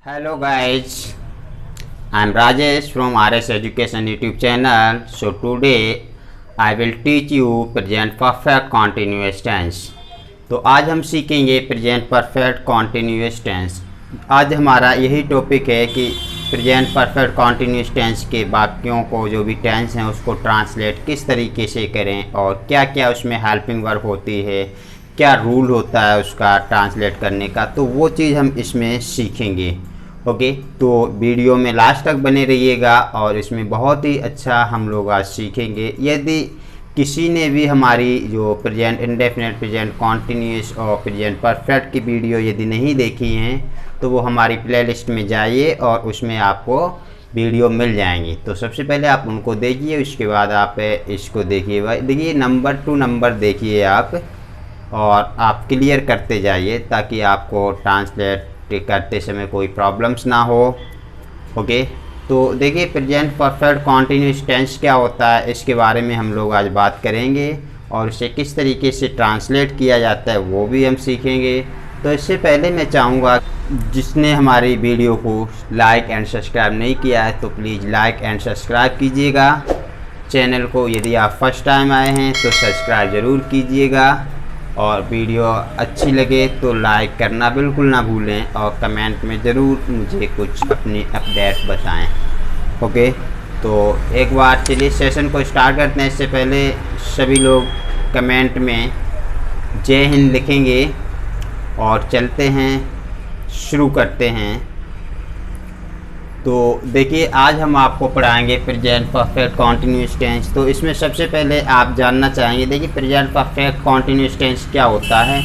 Hello guys, I'm Rajesh from RS Education YouTube channel. So today I will teach you present perfect continuous tense. तो आज हम सीखेंगे present perfect continuous tense. आज हमारा यही topic है कि प्रेजेंट परफेक्ट कॉन्टीन्यूअस टेंस के वाक्यों को जो भी टेंस हैं उसको ट्रांसलेट किस तरीके से करें और क्या क्या उसमें हेल्पिंग वर्ब होती है, क्या रूल होता है उसका ट्रांसलेट करने का, तो वो चीज़ हम इसमें सीखेंगे। ओके, तो वीडियो में लास्ट तक बने रहिएगा और इसमें बहुत ही अच्छा हम लोग आज सीखेंगे। यदि किसी ने भी हमारी जो प्रेजेंट इंडेफिनिट, प्रेजेंट कॉन्टीन्यूअस और प्रेजेंट परफेक्ट की वीडियो यदि नहीं देखी हैं तो वो हमारी प्लेलिस्ट में जाइए और उसमें आपको वीडियो मिल जाएंगी। तो सबसे पहले आप उनको देखिए, उसके बाद आप इसको देखिए। देखिए नंबर टू नंबर देखिए आप और आप क्लियर करते जाइए ताकि आपको ट्रांसलेट करते समय कोई प्रॉब्लम्स ना हो। ओके, तो देखिए प्रेजेंट परफेक्ट कॉन्टीन्यूअस टेंस क्या होता है इसके बारे में हम लोग आज बात करेंगे और इसे किस तरीके से ट्रांसलेट किया जाता है वो भी हम सीखेंगे। तो इससे पहले मैं चाहूँगा जिसने हमारी वीडियो को लाइक एंड सब्सक्राइब नहीं किया है तो प्लीज़ लाइक एंड सब्सक्राइब कीजिएगा चैनल को। यदि आप फर्स्ट टाइम आए हैं तो सब्सक्राइब ज़रूर कीजिएगा और वीडियो अच्छी लगे तो लाइक करना बिल्कुल ना भूलें और कमेंट में ज़रूर मुझे कुछ अपनी अपडेट बताएं। ओके, तो एक बार चलिए सेशन को स्टार्ट करते हैं। इससे पहले सभी लोग कमेंट में जय हिंद लिखेंगे और चलते हैं, शुरू करते हैं। तो देखिए आज हम आपको पढ़ाएंगे प्रेजेंट परफेक्ट कॉन्टीन्यूअस टेंस। तो इसमें सबसे पहले आप जानना चाहेंगे, देखिए प्रेजेंट परफेक्ट कॉन्टीन्यूअस टेंस क्या होता है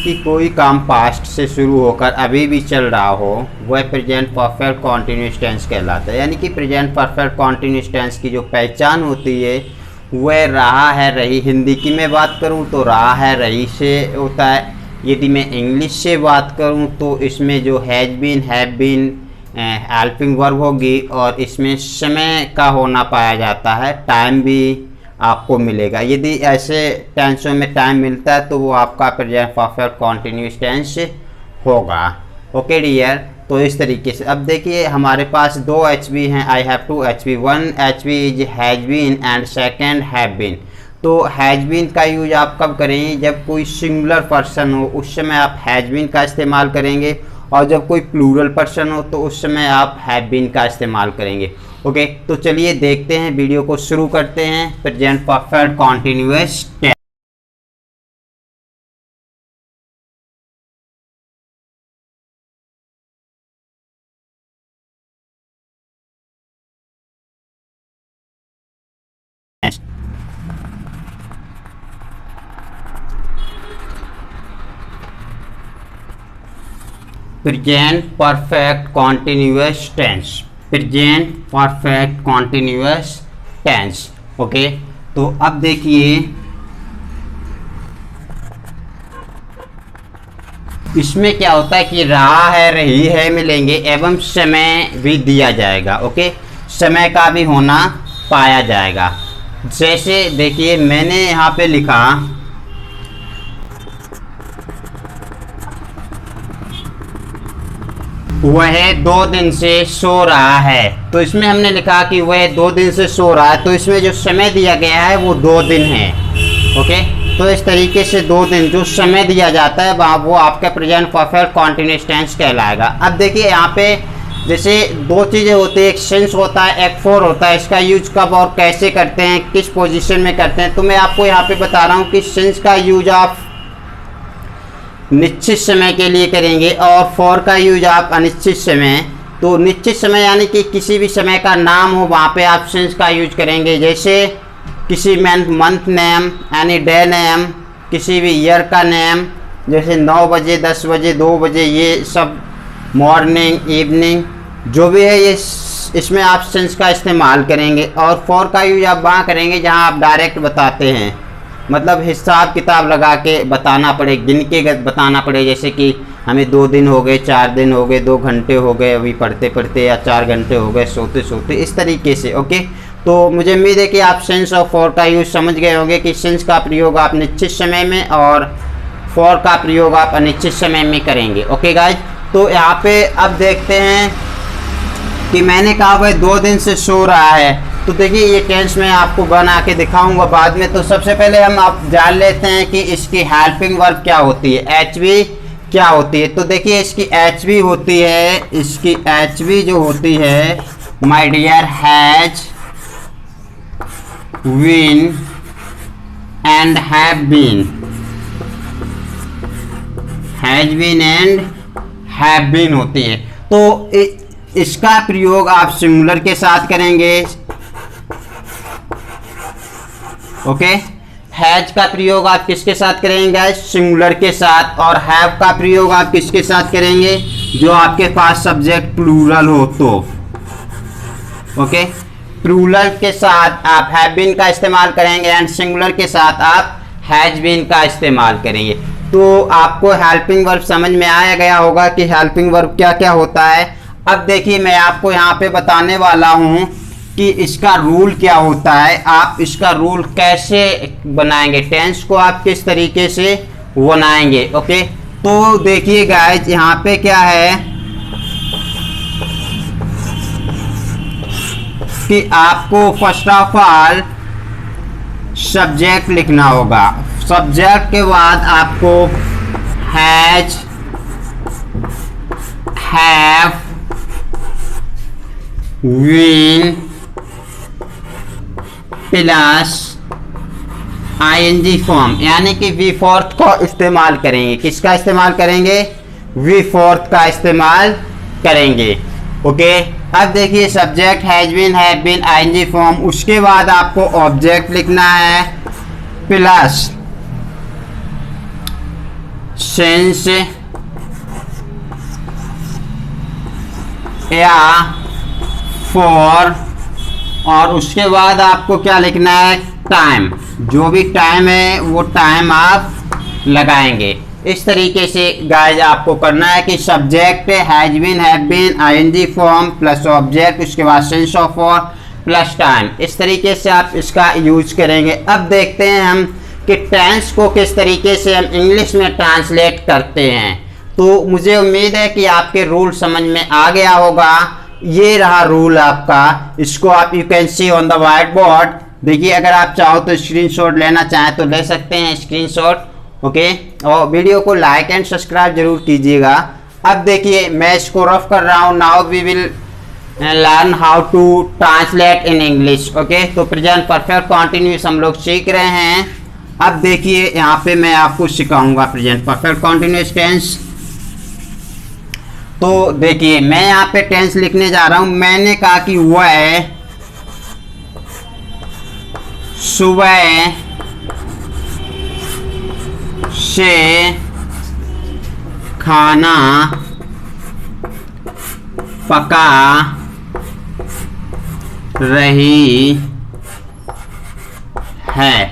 कि कोई काम पास्ट से शुरू होकर अभी भी चल रहा हो वह प्रेजेंट परफेक्ट कॉन्टीन्यूअस टेंस कहलाता है। यानी कि प्रेजेंट परफेक्ट कॉन्टीन्यूअस टेंस की जो पहचान होती है वह रहा है रही। हिंदी की मैं बात करूँ तो रहा है रही से होता है। यदि मैं इंग्लिश से बात करूँ तो इसमें जो has been, have been helping verb होगी और इसमें समय का होना पाया जाता है, टाइम भी आपको मिलेगा। यदि ऐसे टेंसों में टाइम मिलता है तो वो आपका प्रेजेंट परफेक्ट कॉन्टीन्यूअस टेंस होगा। ओके डियर, तो इस तरीके से अब देखिए हमारे पास दो एच बी हैं। I have two H B, one H B is has been and second have been. तो हैज़ बीन का यूज आप कब करेंगे? जब कोई सिंगुलर पर्सन हो उस समय आप हैज़ बीन का इस्तेमाल करेंगे और जब कोई प्लूरल पर्सन हो तो उस समय आप हैव बीन का इस्तेमाल करेंगे। ओके, तो चलिए देखते हैं, वीडियो को शुरू करते हैं। Present perfect continuous tense. Present perfect continuous tense, present perfect continuous tense. Okay, तो अब देखिए इसमें क्या होता है कि रहा है, रही है मिलेंगे एवं समय भी दिया जाएगा। ओके, समय का भी होना पाया जाएगा। जैसे देखिए मैंने यहाँ पे लिखा वह 2 दिन से सो रहा है, तो इसमें हमने लिखा कि वह 2 दिन से सो रहा है, तो इसमें जो समय दिया गया है वो 2 दिन है। ओके, तो इस तरीके से 2 दिन जो समय दिया जाता है वो आपका प्रेजेंट परफेक्ट कॉन्टीन्यूअस टेंस कहलाएगा। अब देखिए यहाँ पे जैसे दो चीज़ें होती है, एक सिंस होता है, एक फॉर होता है। इसका यूज कब और कैसे करते हैं, किस पोजीशन में करते हैं, तो मैं आपको यहाँ पे बता रहा हूँ कि सिंस का यूज आप निश्चित समय के लिए करेंगे और फॉर का यूज आप अनिश्चित समय। तो निश्चित समय यानी कि किसी भी समय का नाम हो वहाँ पे आप सिंस का यूज करेंगे। जैसे किसी मंथ नेम यानी डे नेम, किसी भी ईयर का नेम, जैसे 9 बजे, 10 बजे, 2 बजे, ये सब मॉर्निंग, इवनिंग जो भी है ये इसमें आप सिंस का इस्तेमाल करेंगे। और फॉर का यूज आप वहाँ करेंगे जहाँ आप डायरेक्ट बताते हैं, मतलब हिसाब किताब लगा के बताना पड़े, गिन के बताना पड़े। जैसे कि हमें 2 दिन हो गए, 4 दिन हो गए, 2 घंटे हो गए अभी पढ़ते पढ़ते, या 4 घंटे हो गए सोते सोते, इस तरीके से। ओके, तो मुझे उम्मीद है कि आप सिंस और फॉर का यूज समझ गए होंगे कि सिंस का प्रयोग आप निश्चित समय में और फॉर का प्रयोग आप अनिश्चित समय में करेंगे। ओके गाइज, तो तो यहाँ पे अब देखते हैं कि मैंने कहा भाई 2 दिन से सो रहा है। तो देखिए ये टेंस मैं आपको बना के दिखाऊंगा बाद में। तो सबसे पहले हम आप जान लेते हैं कि इसकी हेल्पिंग वर्ब क्या होती है, एचवी क्या होती है। तो देखिए इसकी एचवी होती है, इसकी एचवी जो होती है my dear has been and have been, has been and have been होती है। तो इसका प्रयोग आप सिंगुलर के साथ करेंगे, ओके। हैज का प्रयोग आप किसके साथ करेंगे, सिंगुलर के साथ। और हैव का प्रयोग आप किसके साथ करेंगे, जो आपके पास सब्जेक्ट प्लूरल हो तो, ओके। प्लूरल के साथ आप हैव बीन का इस्तेमाल करेंगे एंड सिंगुलर के साथ आप हैज बीन का इस्तेमाल करेंगे। तो आपको हेल्पिंग वर्ब समझ में आया गया होगा कि हेल्पिंग वर्ब क्या क्या होता है। अब देखिए मैं आपको यहाँ पे बताने वाला हूँ कि इसका रूल क्या होता है, आप इसका रूल कैसे बनाएंगे, टेंस को आप किस तरीके से बनाएंगे, ओके। तो देखिए गाइस यहाँ पे क्या है कि आपको फर्स्ट ऑफ ऑल सब्जेक्ट लिखना होगा। सब्जेक्ट के बाद आपको has, have, been plus ING form यानी कि वी फोर्थ को इस्तेमाल करेंगे। किसका इस्तेमाल करेंगे, वी फोर्थ का इस्तेमाल करेंगे, ओके। अब देखिए subject has been, have been, ING form, उसके बाद आपको ऑब्जेक्ट लिखना है प्लस सिंस या फॉर, और उसके बाद आपको क्या लिखना है, टाइम। जो भी टाइम है वो टाइम आप लगाएंगे। इस तरीके से गाइस आपको करना है कि subject has been, have been, ING form plus object, उसके बाद sense of for plus time. इस तरीके से आप इसका यूज करेंगे। अब देखते हैं हम कि टेंस को किस तरीके से हम इंग्लिश में ट्रांसलेट करते हैं। तो मुझे उम्मीद है कि आपके रूल समझ में आ गया होगा। ये रहा रूल आपका, इसको आप you can see on the white board. देखिए अगर आप चाहो तो स्क्रीनशॉट लेना चाहें तो ले सकते हैं स्क्रीनशॉट, ओके। और वीडियो को लाइक एंड सब्सक्राइब जरूर कीजिएगा। अब देखिए मैं इसको रफ कर रहा हूँ। Now we will learn how to translate in English, okay. तो प्रेजेंट परफेक्ट कॉन्टिन्यूस हम लोग सीख रहे हैं। अब देखिए यहाँ पे मैं आपको सिखाऊंगा प्रेजेंट परफेक्ट कॉन्टिन्यूस टेंस। तो देखिए मैं यहाँ पे टेंस लिखने जा रहा हूं। मैंने कहा कि वह सुबह से खाना पका रही है।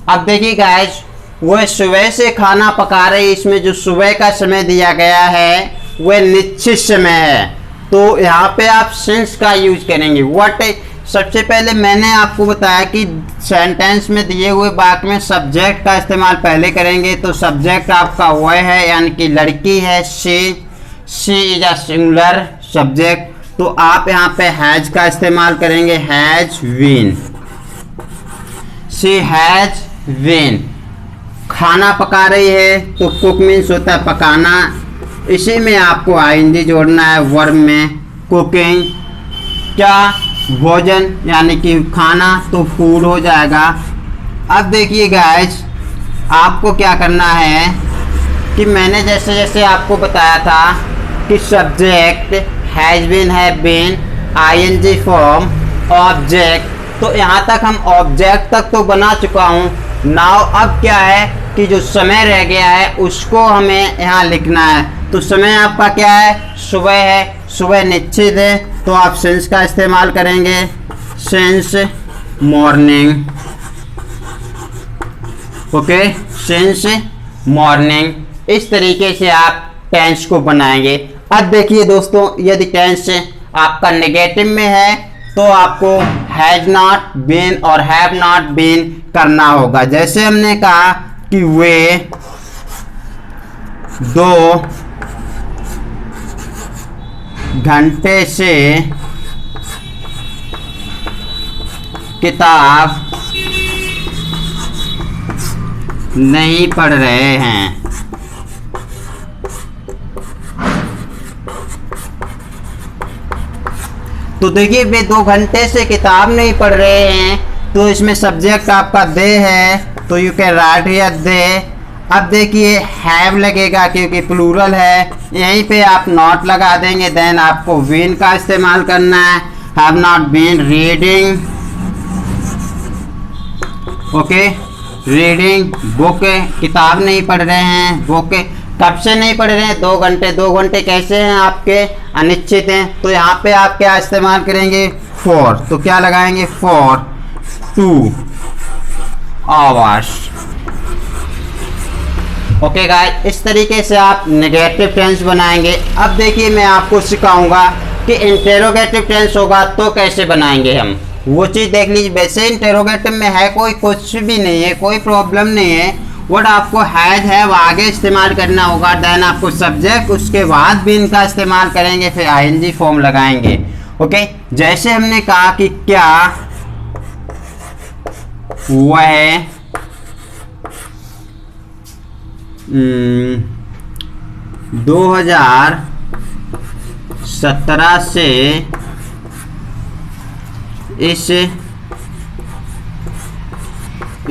अब देखिए गाइस वह सुबह से खाना पका रही, इसमें जो सुबह का समय दिया गया है वह निश्चित समय है। तो यहाँ पे आप सिंस का यूज करेंगे। व्हाट, सबसे पहले मैंने आपको बताया कि सेंटेंस में दिए हुए वाक्य में सब्जेक्ट का इस्तेमाल पहले करेंगे। तो सब्जेक्ट आपका वह है यानी कि लड़की है, she is a singular subject. तो आप यहाँ पे हैज का इस्तेमाल करेंगे, has been, she has been. खाना पका रही है तो कुक मीन्स होता है पकाना, इसी में आपको आईएनजी जोड़ना है वर्ब में। कुकिंग क्या, भोजन यानी कि खाना, तो फूड हो जाएगा। अब देखिए गाइस आपको क्या करना है कि मैंने जैसे जैसे आपको बताया था कि subject has been, have been, ING form, object. तो यहाँ तक हम ऑब्जेक्ट तक तो बना चुका हूँ। नाउ अब क्या है कि जो समय रह गया है उसको हमें यहाँ लिखना है। तो समय आपका क्या है, सुबह है, सुबह निश्चित है, तो आप सेंस का इस्तेमाल करेंगे, sense morning, okay, sense morning. इस तरीके से आप टेंस को बनाएंगे। अब देखिए दोस्तों यदि टेंस आपका नेगेटिव में है तो आपको हैज नॉट बीन और हैव नॉट बीन करना होगा। जैसे हमने कहा कि वे दो घंटे से किताब नहीं पढ़ रहे हैं। तो देखिए वे 2 घंटे से किताब नहीं पढ़ रहे हैं, तो इसमें सब्जेक्ट आपका दे है, तो you can write here they. अब देखिए हैव लगेगा क्योंकि प्लूरल है, यहीं पे आप नॉट लगा देंगे। देन आपको बीन का इस्तेमाल करना है, have not been reading, okay, reading book, किताब नहीं पढ़ रहे हैं, बुक कब से नहीं पढ़ रहे हैं, 2 घंटे। 2 घंटे कैसे हैं आपके, अनिश्चित हैं, तो यहाँ पे आप क्या इस्तेमाल करेंगे, फॉर, तो क्या लगाएंगे, फॉर 2 आवर्स। ओके गाइस, इस तरीके से आप नेगेटिव टेंस बनाएंगे। अब देखिए मैं आपको सिखाऊंगा कि इंटेरोगेटिव टेंस होगा तो कैसे बनाएंगे हम, वो चीज़ देख लीजिए। वैसे इंटेरोगेटिव में है कोई कुछ भी नहीं है, कोई प्रॉब्लम नहीं है। वर्ड आपको हैज है वो आगे इस्तेमाल करना होगा। देन आपको सब्जेक्ट, उसके बाद भी इनका इस्तेमाल करेंगे, फिर आईएनजी फॉर्म लगाएंगे। ओके, जैसे हमने कहा कि क्या वह 2017 से इस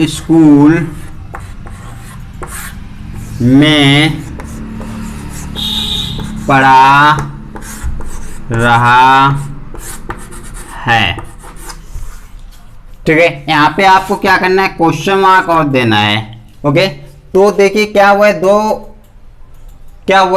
स्कूल में पढ़ा रहा है। ठीक है, यहाँ पे आपको क्या करना है, क्वेश्चन मार्क और देना है। ओके, तो देखिए क्या हुआ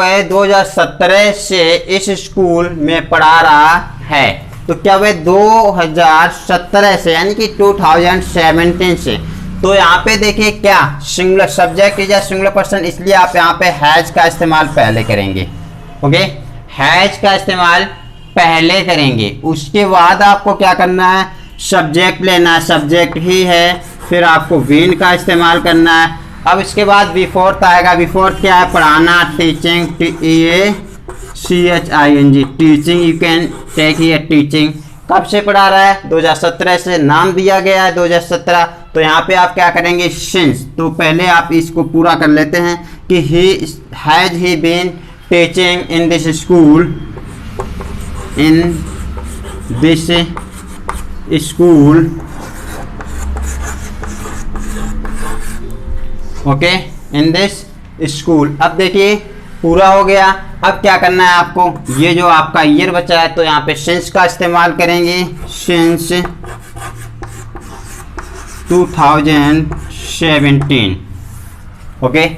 है, 2017 से इस स्कूल में पढ़ा रहा है। तो क्या हुआ है 2017 से, यानी कि 2017 से। तो यहाँ पे देखिए क्या सिंगुलर सब्जेक्ट या सिंगुलर पर्सन, इसलिए आप यहाँ पे हैज का इस्तेमाल पहले करेंगे। ओके, हैज का इस्तेमाल पहले करेंगे। उसके बाद आपको क्या करना है, सब्जेक्ट लेना है, सब्जेक्ट ही है, फिर आपको बीन का इस्तेमाल करना है। अब इसके बाद बिफोर आएगा। बिफोर क्या है, पढ़ाना, teaching, TEACHING, teaching, you can take here teaching. कब से पढ़ा रहा है, 2017 से, नाम दिया गया है 2017। तो यहाँ पे आप क्या करेंगे, सिंस। तो पहले आप इसको पूरा कर लेते हैं कि has he been teaching in this school, in this school, okay, in this school. अब देखिए पूरा हो गया। अब क्या करना है आपको, ये जो आपका ईयर बचा है, तो यहाँ पे सिंस का इस्तेमाल करेंगे, सिंस 2017। ओके,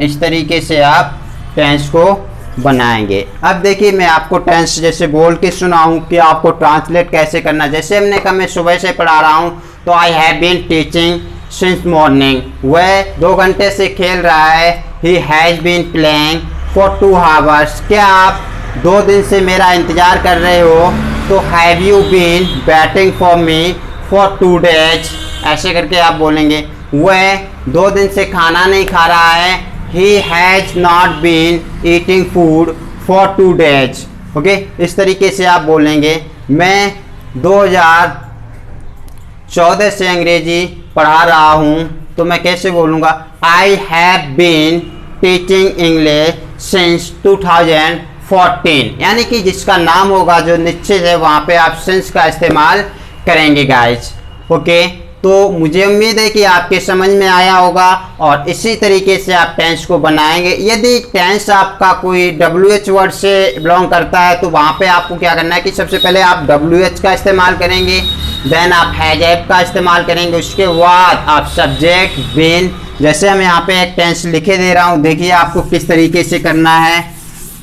इस तरीके से आप टेंस को बनाएंगे। अब देखिए मैं आपको टेंस जैसे बोल के सुनाऊं कि आपको ट्रांसलेट कैसे करना। जैसे हमने कहा मैं सुबह से पढ़ा रहा हूं, तो I have been teaching since morning. वह 2 घंटे से खेल रहा है, he has been playing for 2 hours. क्या आप 2 दिन से मेरा इंतजार कर रहे हो, तो have you been waiting for me for 2 days. ऐसे करके आप बोलेंगे। वह 2 दिन से खाना नहीं खा रहा है, he has not been eating food for 2 days। Okay, इस तरीके से आप बोलेंगे। मैं 2014 से अंग्रेजी पढ़ा रहा हूँ, तो मैं कैसे बोलूँगा, I have been teaching English since 2014। यानी कि जिसका नाम होगा जो निश्चित है, वहाँ पे आप since का इस्तेमाल करेंगे गाइज। ओके, तो मुझे उम्मीद है कि आपके समझ में आया होगा, और इसी तरीके से आप टेंस को बनाएंगे। यदि टेंस आपका कोई WH वर्ड से बिलोंग करता है, तो वहाँ पे आपको क्या करना है कि सबसे पहले आप WH का इस्तेमाल करेंगे, देन आप हैज हैव का इस्तेमाल करेंगे, उसके बाद आप सब्जेक्ट, बीन। जैसे हम यहाँ पे एक टेंस लिखे दे रहा हूँ, देखिए आपको किस तरीके से करना है,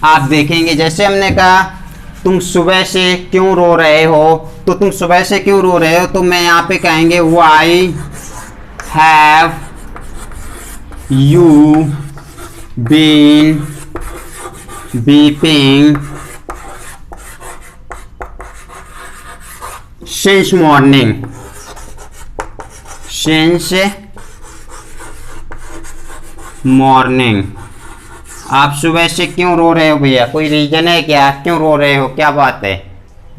आप देखेंगे। जैसे हमने कहा तुम सुबह से क्यों रो रहे हो, तो तुम सुबह से क्यों रो रहे हो, तो मैं यहाँ पे कहेंगे why have you been weeping since morning. Since morning आप सुबह से क्यों रो रहे हो भैया, कोई रीजन है क्या, क्यों रो रहे हो, क्या बात है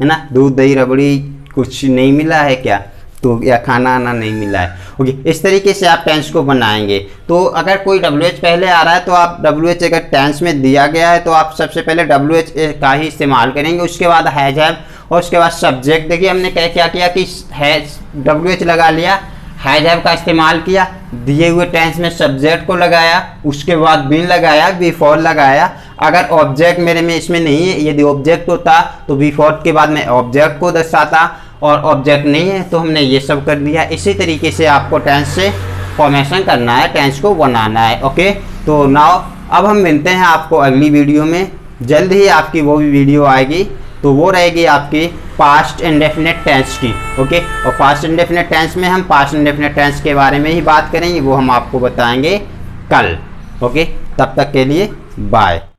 ना? दूध दही रबड़ी कुछ नहीं मिला है क्या, तो या खाना आना नहीं मिला है। ओके, इस तरीके से आप टेंस को बनाएंगे। तो अगर कोई WH पहले आ रहा है तो आप WH अगर टेंस में दिया गया है तो आप सबसे पहले WH का ही इस्तेमाल करेंगे, उसके बाद हैज हैव और उसके बाद सब्जेक्ट। देखिए हमने क्या किया कि हैज WH लगा लिया, हैज हैव का इस्तेमाल किया, दिए हुए टेंस में सब्जेक्ट को लगाया, उसके बाद बीन लगाया, बिफोर लगाया। अगर ऑब्जेक्ट मेरे में इसमें नहीं है, यदि ऑब्जेक्ट होता तो बिफोर के बाद मैं ऑब्जेक्ट को दर्शाता, और ऑब्जेक्ट नहीं है तो हमने ये सब कर दिया। इसी तरीके से आपको टेंस से फॉर्मेशन करना है, टेंस को बनाना है। ओके, तो नाउ अब हम मिलते हैं आपको अगली वीडियो में। जल्द ही आपकी वो भी वीडियो आएगी, तो वो रहेगी आपकी पास्ट इंडेफिनिट टेंस की। ओके, और पास्ट इंडेफिनिट टेंस में हम पास्ट इंडेफिनिट टेंस के बारे में ही बात करेंगे, वो हम आपको बताएंगे कल। ओके, तब तक के लिए बाय।